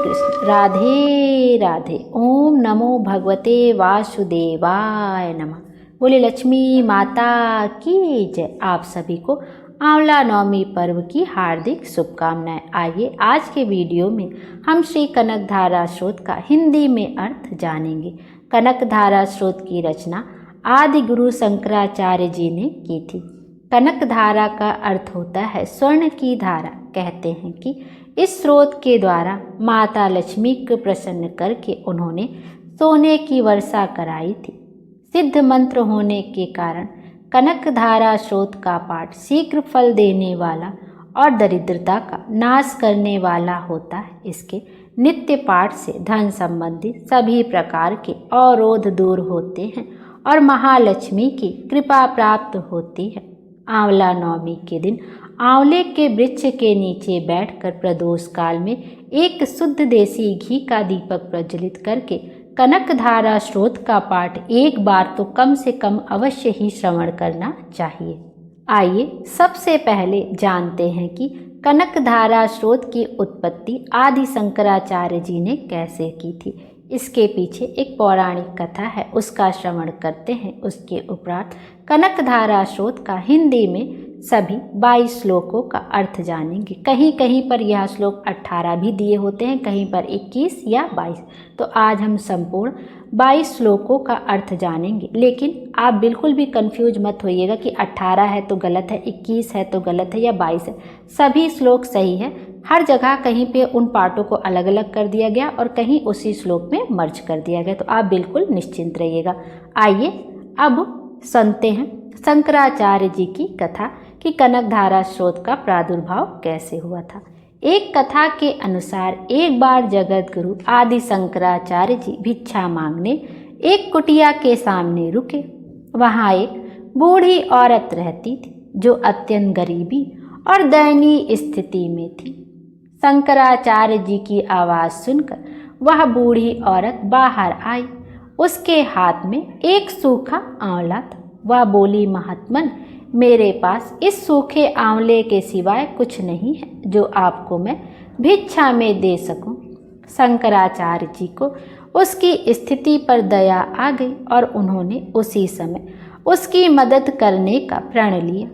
कृष्ण। राधे राधे। ओम नमो भगवते वासुदेवाय नमः। बोले लक्ष्मी माता की जय। आप सभी को आंवला नवमी पर्व की हार्दिक शुभकामनाएं। आइए आज के वीडियो में हम श्री कनकधारा स्रोत का हिंदी में अर्थ जानेंगे। कनकधारा स्रोत की रचना आदि गुरु शंकराचार्य जी ने की थी। कनकधारा का अर्थ होता है स्वर्ण की धारा। कहते हैं कि इस स्रोत के द्वारा माता लक्ष्मी को प्रसन्न करके उन्होंने सोने की वर्षा कराई थी। सिद्ध मंत्र होने के कारण कनकधारा स्रोत का पाठ शीघ्र फल देने वाला और दरिद्रता का नाश करने वाला होता है। इसके नित्य पाठ से धन संबंधी सभी प्रकार के अवरोध दूर होते हैं और महालक्ष्मी की कृपा प्राप्त होती है। आंवला नवमी के दिन आंवले के वृक्ष के नीचे बैठकर प्रदोष काल में एक शुद्ध देसी घी का दीपक प्रज्वलित करके कनकधारा स्रोत का पाठ एक बार तो कम से कम अवश्य ही श्रवण करना चाहिए। आइए सबसे पहले जानते हैं कि कनकधारा स्रोत की उत्पत्ति आदि शंकराचार्य जी ने कैसे की थी। इसके पीछे एक पौराणिक कथा है, उसका श्रवण करते हैं। उसके उपरांत कनकधारा स्रोत का हिंदी में सभी 22 श्लोकों का अर्थ जानेंगे। कहीं कहीं पर यह श्लोक 18 भी दिए होते हैं, कहीं पर 21 या 22। तो आज हम संपूर्ण 22 श्लोकों का अर्थ जानेंगे। लेकिन आप बिल्कुल भी कंफ्यूज मत होइएगा कि 18 है तो गलत है, 21 है तो गलत है या 22 है। सभी श्लोक सही है। हर जगह कहीं पे उन पार्टों को अलग अलग कर दिया गया और कहीं उसी श्लोक में मर्ज कर दिया गया। तो आप बिल्कुल निश्चिंत रहिएगा। आइए अब सुनते हैं शंकराचार्य जी की कथा कि कनकधारा स्रोत का प्रादुर्भाव कैसे हुआ था। एक कथा के अनुसार एक बार जगत गुरु आदि शंकराचार्य जी भिक्षा मांगने एक कुटिया के सामने रुके। वहाँ एक बूढ़ी औरत रहती थी जो अत्यंत गरीबी और दयनीय स्थिति में थी। शंकराचार्य जी की आवाज़ सुनकर वह बूढ़ी औरत बाहर आई। उसके हाथ में एक सूखा आंवला था। वह बोली, महात्मन, मेरे पास इस सूखे आंवले के सिवाय कुछ नहीं है जो आपको मैं भिक्षा में दे सकूं। शंकराचार्य जी को उसकी स्थिति पर दया आ गई और उन्होंने उसी समय उसकी मदद करने का प्रण लिया।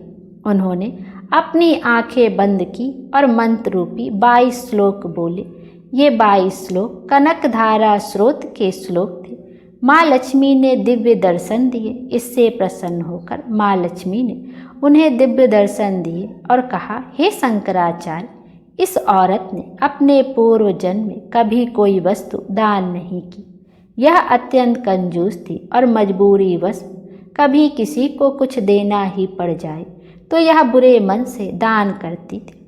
उन्होंने अपनी आंखें बंद की और मंत्र रूपी 22 श्लोक बोले। ये 22 श्लोक कनकधारा स्रोत के श्लोक थे। माँ लक्ष्मी ने दिव्य दर्शन दिए। इससे प्रसन्न होकर माँ लक्ष्मी ने उन्हें दिव्य दर्शन दिए और कहा, हे शंकराचार्य, इस औरत ने अपने पूर्व जन्म में कभी कोई वस्तु दान नहीं की। यह अत्यंत कंजूस थी और मजबूरीवश कभी किसी को कुछ देना ही पड़ जाए तो यह बुरे मन से दान करती थी।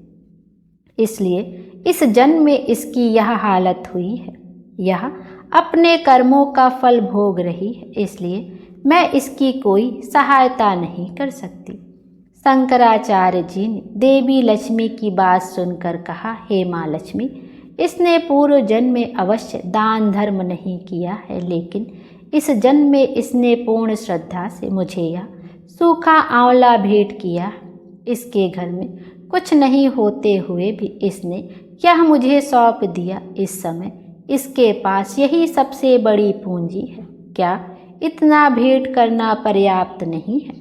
इसलिए इस जन्म में इसकी यह हालत हुई है। यह अपने कर्मों का फल भोग रही है, इसलिए मैं इसकी कोई सहायता नहीं कर सकती। शंकराचार्य जी ने देवी लक्ष्मी की बात सुनकर कहा, हे माँ लक्ष्मी, इसने पूर्व जन्म में अवश्य दान धर्म नहीं किया है, लेकिन इस जन्म में इसने पूर्ण श्रद्धा से मुझे यह सूखा आंवला भेंट किया। इसके घर में कुछ नहीं होते हुए भी इसने यह मुझे सौंप दिया। इस समय इसके पास यही सबसे बड़ी पूंजी है। क्या इतना भेंट करना पर्याप्त नहीं है?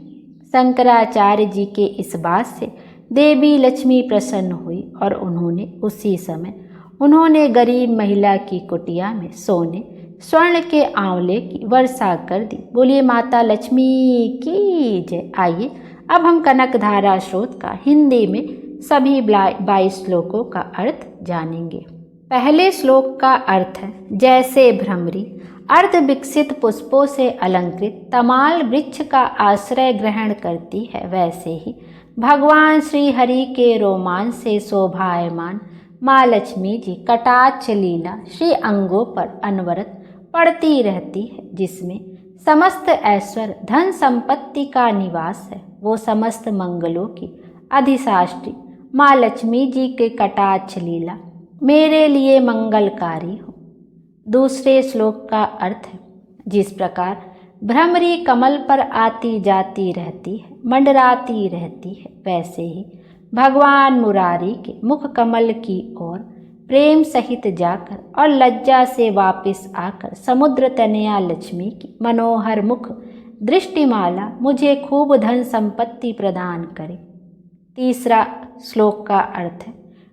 शंकराचार्य जी के इस बात से देवी लक्ष्मी प्रसन्न हुई और उन्होंने उसी समय गरीब महिला की कुटिया में सोने स्वर्ण के आंवले की वर्षा कर दी। बोलिए माता लक्ष्मी की जय। आइए अब हम कनकधारा स्रोत का हिंदी में सभी 22 श्लोकों का अर्थ जानेंगे। पहले श्लोक का अर्थ है, जैसे भ्रमरी अर्ध विकसित पुष्पों से अलंकृत तमाल वृक्ष का आश्रय ग्रहण करती है, वैसे ही भगवान श्री हरि के रोमांच से शोभायमान माँ लक्ष्मी जी कटाक्ष लीला श्री अंगों पर अनवरत पड़ती रहती है, जिसमें समस्त ऐश्वर्य धन संपत्ति का निवास है। वो समस्त मंगलों की अधिशात्री माँ लक्ष्मी जी के कटाक्ष लीला मेरे लिए मंगलकारी हो। दूसरे श्लोक का अर्थ है, जिस प्रकार भ्रमरी कमल पर आती जाती रहती है, मंडराती रहती है, वैसे ही भगवान मुरारी के मुख कमल की ओर प्रेम सहित जाकर और लज्जा से वापस आकर समुद्र तनया लक्ष्मी की मनोहर मुख दृष्टिमाला मुझे खूब धन संपत्ति प्रदान करे। तीसरा श्लोक का अर्थ है,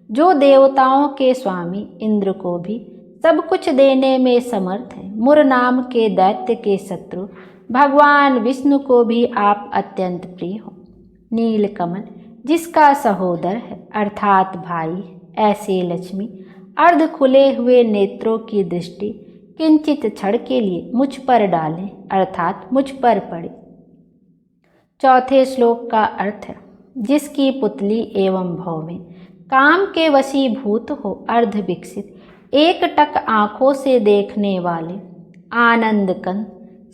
जो देवताओं के स्वामी इंद्र को भी सब कुछ देने में समर्थ है, मुर नाम के दैत्य के शत्रु भगवान विष्णु को भी आप अत्यंत प्रिय हो। नीलकमल जिसका सहोदर है अर्थात भाई, ऐसे लक्ष्मी अर्ध खुले हुए नेत्रों की दृष्टि किंचित क्षण के लिए मुझ पर डालें अर्थात मुझ पर पड़े। चौथे श्लोक का अर्थ है, जिसकी पुतली एवं भव में काम के वशीभूत हो अर्ध विकसित एक टक आँखों से देखने वाले आनंद कंद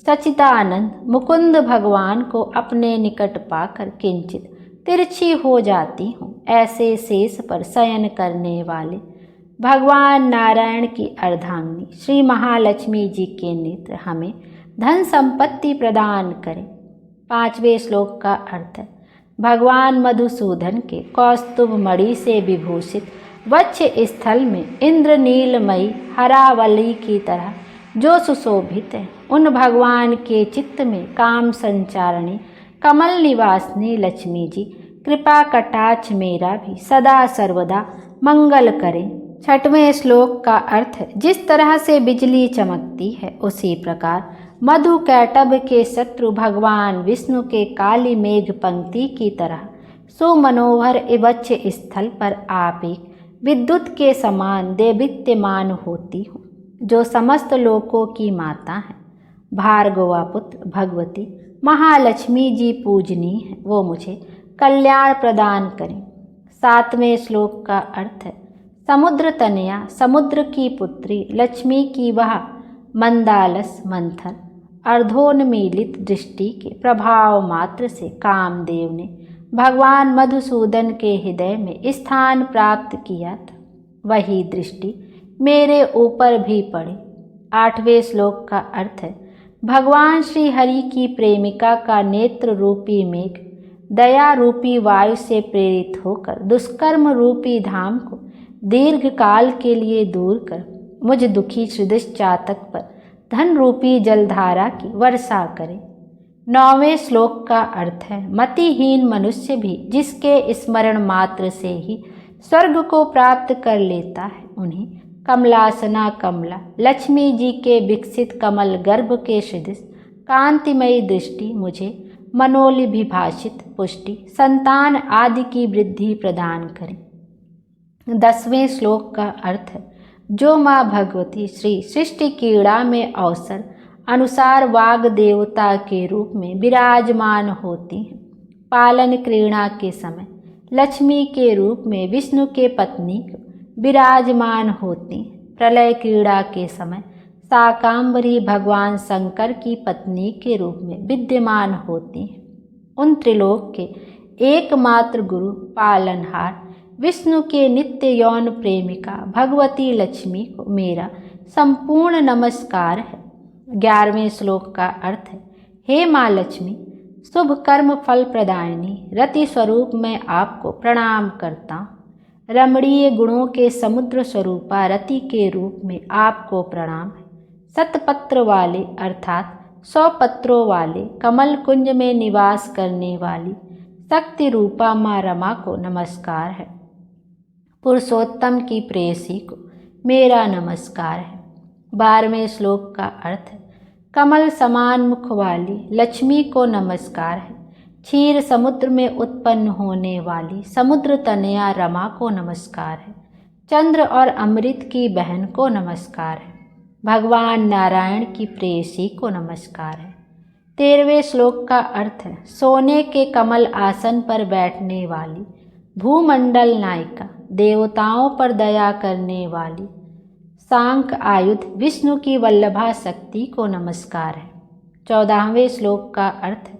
सचिदानंद मुकुंद भगवान को अपने निकट पाकर किंचित तिरछी हो जाती हूँ, ऐसे शेष पर शयन करने वाले भगवान नारायण की अर्धांगिनी श्री महालक्ष्मी जी के नेत्र हमें धन संपत्ति प्रदान करें। पांचवें श्लोक का अर्थ है, भगवान मधुसूदन के कौस्तुभ मणि से विभूषित वक्ष स्थल में इंद्रनीलमयी हरावली की तरह जो सुशोभित है, उन भगवान के चित्त में काम संचारणी कमल निवासिनी लक्ष्मी जी कृपा कटाक्ष मेरा भी सदा सर्वदा मंगल करें। छठवें श्लोक का अर्थ है, जिस तरह से बिजली चमकती है उसी प्रकार मधु कैटभ के शत्रु भगवान विष्णु के काली मेघ पंक्ति की तरह सुमनोहर इवच्छ स्थल पर आप एक विद्युत के समान देदीप्यमान होती हूँ, जो समस्त लोकों की माता है, भार्गवा पुत्र भगवती महालक्ष्मी जी पूजनीय है, वो मुझे कल्याण प्रदान करें। सातवें श्लोक का अर्थ है, समुद्र तनया समुद्र की पुत्री लक्ष्मी की वह मंदालस मंथन अर्धोन्मीलित दृष्टि के प्रभाव मात्र से कामदेव ने भगवान मधुसूदन के हृदय में स्थान प्राप्त किया था, वही दृष्टि मेरे ऊपर भी पड़े। आठवें श्लोक का अर्थ है, भगवान श्री हरि की प्रेमिका का नेत्र रूपी मेघ दया रूपी वायु से प्रेरित होकर दुष्कर्म रूपी धाम को दीर्घ काल के लिए दूर कर मुझ दुखी सृदिश चातक पर धन रूपी जलधारा की वर्षा करे। नौवें श्लोक का अर्थ है, मतिहीन मनुष्य भी जिसके स्मरण मात्र से ही स्वर्ग को प्राप्त कर लेता है, उन्हीं कमलासना कमला लक्ष्मी जी के विकसित कमल गर्भ के सदृश कांतिमयी दृष्टि मुझे मनोलिभिभाषित पुष्टि संतान आदि की वृद्धि प्रदान करें। 10वें श्लोक का अर्थ है, जो माँ भगवती श्री सृष्टि क्रीड़ा में अवसर अनुसार वाग देवता के रूप में विराजमान होती हैं, पालन क्रीड़ा के समय लक्ष्मी के रूप में विष्णु के पत्नी विराजमान होती हैं, प्रलय क्रीड़ा के समय शाकांबरी भगवान शंकर की पत्नी के रूप में विद्यमान होती हैं। उन त्रिलोक के एकमात्र गुरु पालनहार विष्णु के नित्य यौन प्रेमिका भगवती लक्ष्मी को मेरा संपूर्ण नमस्कार है। 11वें श्लोक का अर्थ है, हे माँ लक्ष्मी शुभ कर्म फल प्रदायिनी रति स्वरूप मैं आपको प्रणाम करता हूँ। रमणीय गुणों के समुद्र स्वरूपा रति के रूप में आपको प्रणाम है। सतपत्र वाले अर्थात 100 पत्रों वाले कमल कुंज में निवास करने वाली शक्ति रूपा माँ रमा को नमस्कार है। पुरुषोत्तम की प्रेयसी को मेरा नमस्कार है। 12वें श्लोक का अर्थ है, कमल समान मुख वाली लक्ष्मी को नमस्कार है। क्षीर समुद्र में उत्पन्न होने वाली समुद्र तनया रमा को नमस्कार है। चंद्र और अमृत की बहन को नमस्कार है। भगवान नारायण की प्रेयसी को नमस्कार है। 13वें श्लोक का अर्थ है, सोने के कमल आसन पर बैठने वाली भूमंडल नायिका देवताओं पर दया करने वाली सांक आयुध विष्णु की वल्लभा शक्ति को नमस्कार है। 14वें श्लोक का अर्थ है,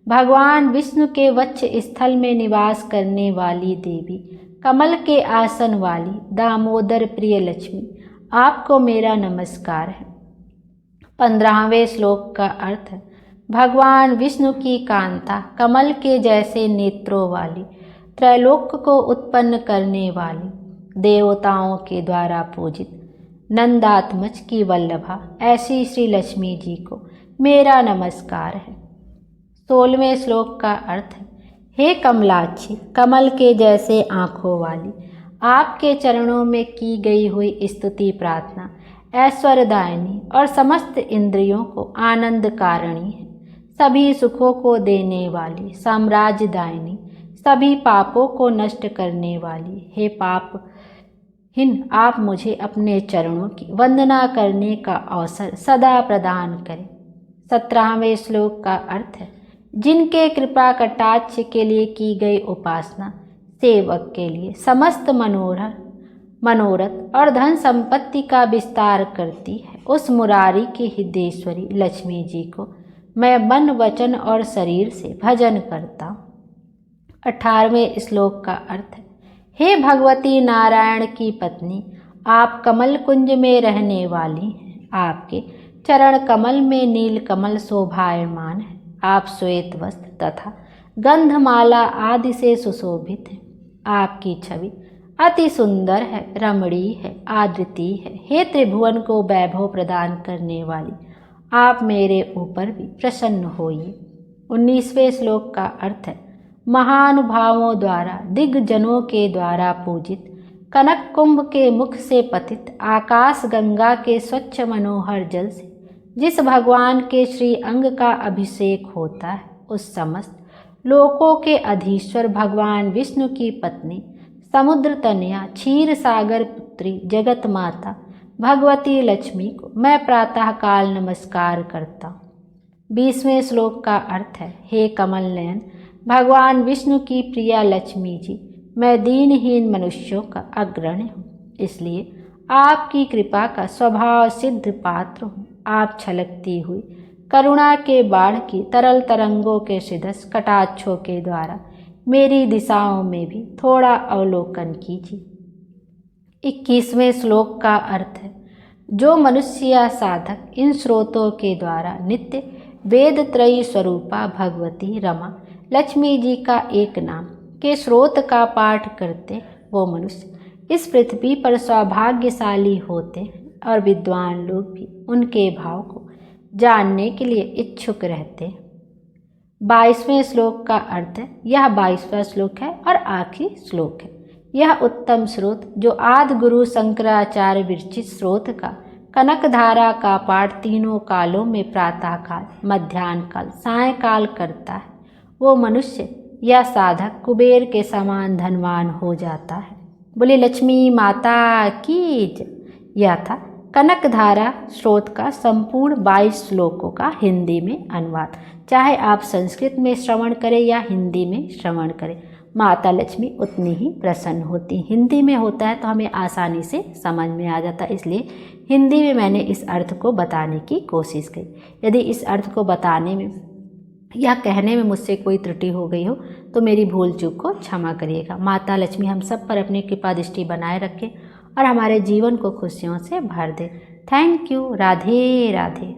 भगवान विष्णु के वक्ष स्थल में निवास करने वाली देवी कमल के आसन वाली दामोदर प्रिय लक्ष्मी आपको मेरा नमस्कार है। 15वें श्लोक का अर्थ है, भगवान विष्णु की कांता कमल के जैसे नेत्रों वाली त्रैलोक को उत्पन्न करने वाली देवताओं के द्वारा पूजित नंदात्मज की वल्लभा ऐसी श्री लक्ष्मी जी को मेरा नमस्कार है। 16वें श्लोक का अर्थ है, हे कमलाक्षी, कमल के जैसे आँखों वाली, आपके चरणों में की गई हुई स्तुति प्रार्थना ऐश्वर्यदायिनी और समस्त इंद्रियों को आनंद कारिणी है। सभी सुखों को देने वाली, साम्राज्यदायिनी, सभी पापों को नष्ट करने वाली, हे पापहीन, आप मुझे अपने चरणों की वंदना करने का अवसर सदा प्रदान करें। 17वें श्लोक का अर्थ है, जिनके कृपा कटाक्ष के लिए की गई उपासना सेवक के लिए समस्त मनोरथ और धन संपत्ति का विस्तार करती है, उस मुरारी की हृदयेश्वरी लक्ष्मी जी को मैं मन वचन और शरीर से भजन करता हूँ। 18वें श्लोक का अर्थ है, हे भगवती नारायण की पत्नी, आप कमल कुंज में रहने वाली हैं। आपके चरण कमल में नील कमल शोभायमान है। आप श्वेत वस्त्र तथा गंधमाला आदि से सुशोभित हैं। आपकी छवि अति सुंदर है, रमणीय है, अद्वितीय है। हे त्रिभुवन को वैभव प्रदान करने वाली, आप मेरे ऊपर भी प्रसन्न होइए। 19वें श्लोक का अर्थ है, महानुभावों द्वारा दिग्जनों के द्वारा पूजित कनक कुंभ के मुख से पतित आकाश गंगा के स्वच्छ मनोहर जल से जिस भगवान के श्री अंग का अभिषेक होता है, उस समस्त लोकों के अधीश्वर भगवान विष्णु की पत्नी, समुद्र तनया, क्षीर सागर पुत्री, जगत माता भगवती लक्ष्मी को मैं प्रातः काल नमस्कार करता हूँ। 20वें श्लोक का अर्थ है, हे कमल नयन, भगवान विष्णु की प्रिया लक्ष्मी जी, मैं दीनहीन मनुष्यों का अग्रणी हूँ, इसलिए आपकी कृपा का स्वभाव सिद्ध पात्र हूँ। आप छलकती हुई करुणा के बाढ़ की तरल तरंगों के सदृश कटाक्षों के द्वारा मेरी दिशाओं में भी थोड़ा अवलोकन कीजिए। 21वें श्लोक का अर्थ है, जो मनुष्य या साधक इन स्रोतों के द्वारा नित्य वेद त्रयी स्वरूपा भगवती रमा लक्ष्मी जी का एक नाम के स्रोत का पाठ करते, वो मनुष्य इस पृथ्वी पर सौभाग्यशाली होते हैं और विद्वान लोग भी उनके भाव को जानने के लिए इच्छुक रहते हैं। 22वें श्लोक का अर्थ है, यह 22वां श्लोक है और आखिरी श्लोक है। यह उत्तम स्रोत जो आदि गुरु शंकराचार्य विरचित स्रोत का कनक धारा का पाठ तीनों कालों में प्रातः काल, मध्याह्न काल, सायंकाल करता है, वो मनुष्य या साधक कुबेर के समान धनवान हो जाता है। बोले लक्ष्मी माता की जय। यह था कनक धारा स्रोत का संपूर्ण 22 श्लोकों का हिंदी में अनुवाद। चाहे आप संस्कृत में श्रवण करें या हिंदी में श्रवण करें, माता लक्ष्मी उतनी ही प्रसन्न होती। हिंदी में होता है तो हमें आसानी से समझ में आ जाता है, इसलिए हिंदी में मैंने इस अर्थ को बताने की कोशिश की। यदि इस अर्थ को बताने में या कहने में मुझसे कोई त्रुटि हो गई हो तो मेरी भूल चूक को क्षमा करिएगा। माता लक्ष्मी हम सब पर अपनी कृपा दृष्टि बनाए रखें और हमारे जीवन को खुशियों से भर दे। Thank you. राधे राधे।